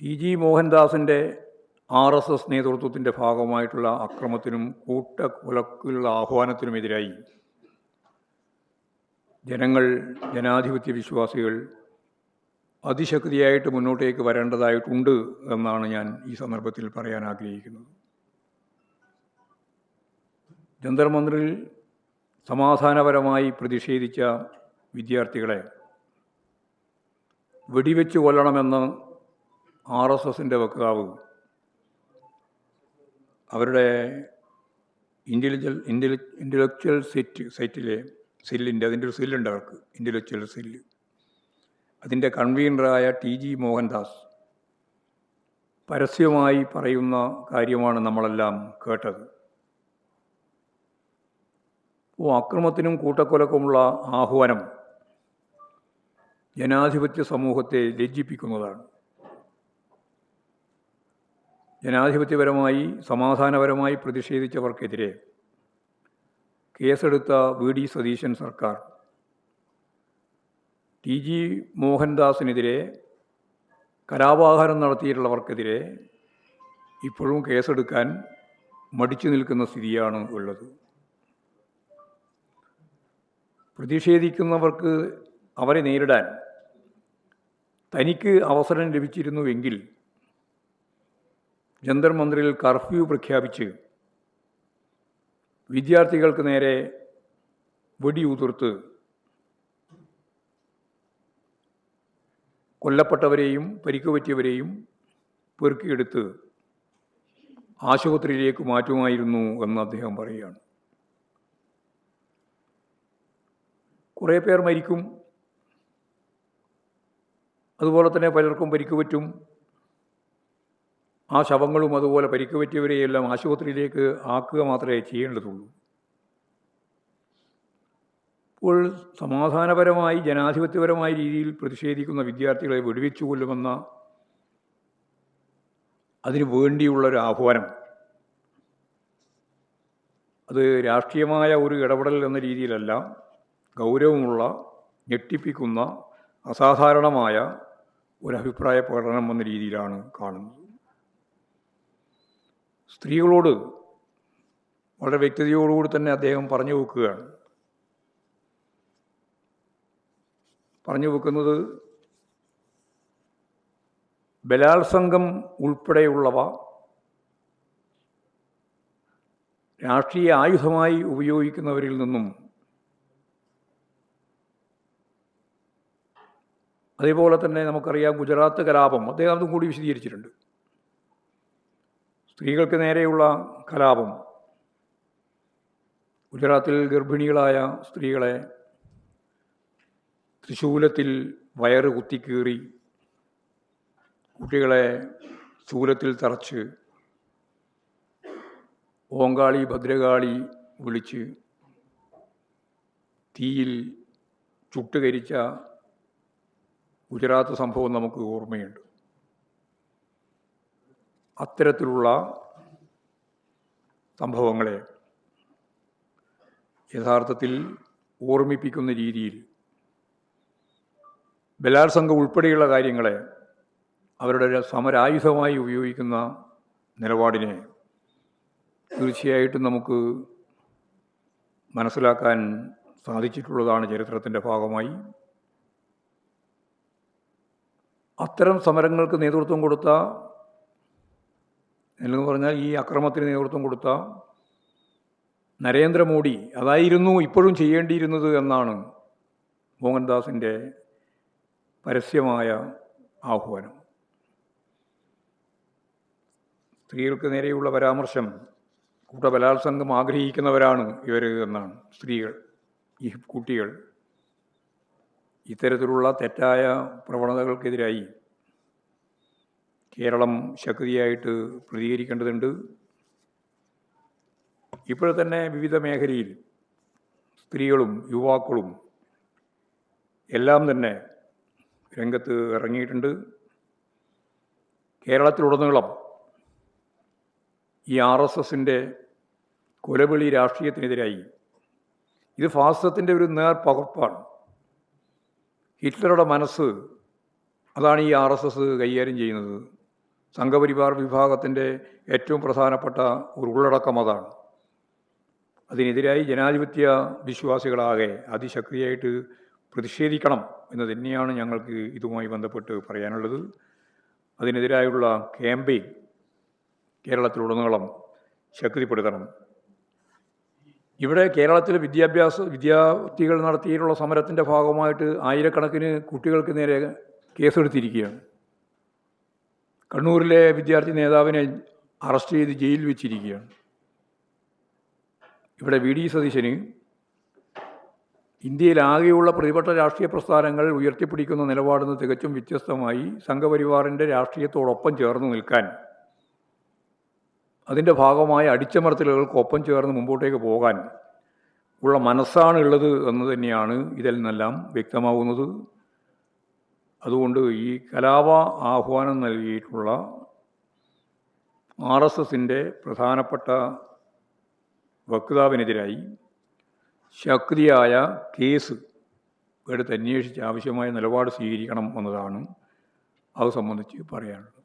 TG. മോഹൻദാസിൻ്റെ RSS നേതൃത്വത്തിൻ്റെ ഭാഗമായിട്ടുള്ള അക്രമത്തിനും കൂട്ടക്കൊലക്കുള്ള ആഹ്വാനത്തിനുമെതിരായി ജനങ്ങൾ, ജനാധിപത്യ വിശ്വാസികൾ അതിശക്തിയായിട്ട് മുന്നോട്ടേക്ക് വരേണ്ടതായിട്ടുണ്ട് എന്നാണ് ഞാൻ ഈ സന്ദർഭത്തിൽ പറയാൻ ആഗ്രഹിക്കുന്നത്. ജന്തർ മന്ദിറിൽ സമാധാനപരമായി പ്രതിഷേധിച്ച വിദ്യാർത്ഥികളെ വെടിവെച്ച് കൊല്ലണമെന്ന് RSSൻ്റെ വക്താവ് അവരുടെ ഇൻ്റലക്ച്വൽ സെല്ലിൻ്റെ അതിൻ്റെ ഒരു സെല്ലുണ്ട് അവർക്ക്, ഇൻ്റലക്ച്വൽ സെല്ല്, അതിൻ്റെ കൺവീനറായ ടി.ജി. മോഹൻദാസ് പരസ്യമായി പറയുന്ന കാര്യമാണ് നമ്മളെല്ലാം കേട്ടത്. അക്രമത്തിനും കൂട്ടക്കൊലക്കുമുള്ള ആഹ്വാനം ജനാധിപത്യ സമൂഹത്തെ ലജ്ജിപ്പിക്കുന്നതാണ്. ജനാധിപത്യപരമായി സമാധാനപരമായി പ്രതിഷേധിച്ചവർക്കെതിരെ കേസെടുത്ത വി.ഡി. സതീശൻ സർക്കാർ ടി.ജി. മോഹൻദാസിനെതിരെ കലാപാഹാരം നടത്തിയിട്ടുള്ളവർക്കെതിരെ ഇപ്പോഴും കേസെടുക്കാൻ മടിച്ചു നിൽക്കുന്ന സ്ഥിതിയാണ് ഉള്ളത്. പ്രതിഷേധിക്കുന്നവർക്ക് അവരെ നേരിടാൻ തനിക്ക് അവസരം ലഭിച്ചിരുന്നുവെങ്കിൽ ജന്തർ മന്ദിറിൽ കർഫ്യൂ പ്രഖ്യാപിച്ച് വിദ്യാർത്ഥികൾക്ക് നേരെ വെടിയുതിർത്ത് കൊല്ലപ്പെട്ടവരെയും പരിക്കുപറ്റിയവരെയും പെറുക്കിയെടുത്ത് ആശുപത്രിയിലേക്ക് മാറ്റുമായിരുന്നു എന്ന് അദ്ദേഹം പറയുകയാണ്. കുറേ പേർ മരിക്കും, അതുപോലെ തന്നെ പലർക്കും പരിക്ക് പറ്റും. ആ ശവങ്ങളും അതുപോലെ പരിക്ക് പറ്റിയവരെയെല്ലാം ആശുപത്രിയിലേക്ക് ആക്കുക മാത്രമേ ചെയ്യേണ്ടതുള്ളൂ. ഇപ്പോൾ സമാധാനപരമായി ജനാധിപത്യപരമായ രീതിയിൽ പ്രതിഷേധിക്കുന്ന വിദ്യാർത്ഥികളെ വെടിവെച്ചു കൊല്ലുമെന്ന അതിനു വേണ്ടിയുള്ളൊരു ആഹ്വാനം, അത് രാഷ്ട്രീയമായ ഒരു ഇടപെടൽ എന്ന രീതിയിലല്ല, ഗൗരവമുള്ള, ഞെട്ടിപ്പിക്കുന്ന, അസാധാരണമായ ഒരു അഭിപ്രായ പ്രകടനം എന്ന രീതിയിലാണ് കാണുന്നത്. സ്ത്രീകളോട് വളരെ വ്യക്തതയോടുകൂടി തന്നെ അദ്ദേഹം പറഞ്ഞു വെക്കുകയാണ്. പറഞ്ഞു വെക്കുന്നത് ബലാത്സംഗം ഉൾപ്പെടെയുള്ളവ രാഷ്ട്രീയ ആയുധമായി ഉപയോഗിക്കുന്നവരിൽ നിന്നും, അതേപോലെ തന്നെ നമുക്കറിയാം ഗുജറാത്ത് കലാപം, അദ്ദേഹം അതും കൂടി വിശദീകരിച്ചിട്ടുണ്ട്. സ്ത്രീകൾക്ക് നേരെയുള്ള കലാപം, ഗുജറാത്തിൽ ഗർഭിണികളായ സ്ത്രീകളെ തൃശൂലത്തിൽ വയറ് കുത്തിക്കീറി, കുട്ടികളെ ശൂലത്തിൽ തറച്ച്, ഓങ്കാളി ഭദ്രകാളി വിളിച്ച് തീയിൽ ചുട്ടുകരിച്ച ഗുജറാത്ത് സംഭവം നമുക്ക് ഓർമ്മയുണ്ട്. അത്തരത്തിലുള്ള സംഭവങ്ങളെ യഥാർത്ഥത്തിൽ ഓർമ്മിപ്പിക്കുന്ന രീതിയിൽ ബലാത്സംഗം ഉൾപ്പെടെയുള്ള കാര്യങ്ങളെ അവരുടെ സമരായുധമായി ഉപയോഗിക്കുന്ന നിലപാടിനെ തീർച്ചയായിട്ടും നമുക്ക് മനസ്സിലാക്കാൻ സാധിച്ചിട്ടുള്ളതാണ് ചരിത്രത്തിൻ്റെ ഭാഗമായി. അത്തരം സമരങ്ങൾക്ക് നേതൃത്വം കൊടുത്ത, എന്ന് പറഞ്ഞാൽ ഈ അക്രമത്തിന് നേതൃത്വം കൊടുത്ത നരേന്ദ്രമോദി അതായിരുന്നു ഇപ്പോഴും ചെയ്യേണ്ടിയിരുന്നത് എന്നാണ് മോഹൻദാസിൻ്റെ പരസ്യമായ ആഹ്വാനം. സ്ത്രീകൾക്ക് നേരെയുള്ള പരാമർശം, കൂട്ടബലാത്സംഗം ആഗ്രഹിക്കുന്നവരാണ് ഇവർ എന്നാണ് സ്ത്രീകൾ, ഈ കുട്ടികൾ. ഇത്തരത്തിലുള്ള തെറ്റായ പ്രവണതകൾക്കെതിരായി കേരളം ശക്തിയായിട്ട് പ്രതികരിക്കേണ്ടതുണ്ട്. ഇപ്പോൾ തന്നെ വിവിധ മേഖലയിൽ സ്ത്രീകളും യുവാക്കളും എല്ലാം തന്നെ രംഗത്ത് ഇറങ്ങിയിട്ടുണ്ട്. കേരളത്തിലുടനീളം ഈ RSSൻ്റെ കൊലവിളി രാഷ്ട്രീയത്തിനെതിരായി, ഇത് ഫാസിസത്തിൻ്റെ ഒരു നേർപകർപ്പാണ്. ഹിറ്റ്ലറുടെ മനസ്സ് അതാണ് ഈ RSS കൈകാര്യം ചെയ്യുന്നത് സംഘപരിവാർ വിഭാഗത്തിൻ്റെ ഏറ്റവും പ്രധാനപ്പെട്ട ഒരു ഉള്ളടക്കം അതാണ്. അതിനെതിരായി ജനാധിപത്യ വിശ്വാസികളാകെ അതിശക്തിയായിട്ട് പ്രതിഷേധിക്കണം എന്ന് തന്നെയാണ് ഞങ്ങൾക്ക് ഇതുമായി ബന്ധപ്പെട്ട് പറയാനുള്ളത്. അതിനെതിരായുള്ള ക്യാമ്പയിൻ കേരളത്തിലുടനീളം ശക്തിപ്പെടുത്തണം. ഇവിടെ കേരളത്തിൽ വിദ്യാർത്ഥികൾ നടത്തിയിട്ടുള്ള സമരത്തിൻ്റെ ഭാഗമായിട്ട് ആയിരക്കണക്കിന് കുട്ടികൾക്ക് നേരെ കേസെടുത്തിരിക്കുകയാണ്. കണ്ണൂരിലെ വിദ്യാർത്ഥി നേതാവിനെ അറസ്റ്റ് ചെയ്ത് ജയിലിൽ വെച്ചിരിക്കുകയാണ്. ഇവിടെ വി ഡി സതീശന് ഇന്ത്യയിലാകെയുള്ള പ്രതിപക്ഷ രാഷ്ട്രീയ പ്രസ്ഥാനങ്ങൾ ഉയർത്തിപ്പിടിക്കുന്ന നിലപാടിൽ നിന്ന് തികച്ചും വ്യത്യസ്തമായി സംഘപരിവാറിൻ്റെ രാഷ്ട്രീയത്തോടൊപ്പം ചേർന്ന് നിൽക്കാൻ, അതിൻ്റെ ഭാഗമായ അടിച്ചമർത്തലുകൾക്കൊപ്പം ചേർന്ന് മുമ്പോട്ടേക്ക് പോകാൻ ഉള്ള മനസ്സാണ് ഉള്ളത് എന്ന് തന്നെയാണ് ഇതിൽ നിന്നെല്ലാം വ്യക്തമാകുന്നത്. അതുകൊണ്ട് ഈ കലാപ ആഹ്വാനം നൽകിയിട്ടുള്ള RSSൻ്റെ പ്രധാനപ്പെട്ട വക്താവിനെതിരായി ശക്തിയായ കേസ് എടുത്ത് അന്വേഷിച്ച് ആവശ്യമായ നിലപാട് സ്വീകരിക്കണം എന്നതാണ് അത് സംബന്ധിച്ച് പറയാനുള്ളത്.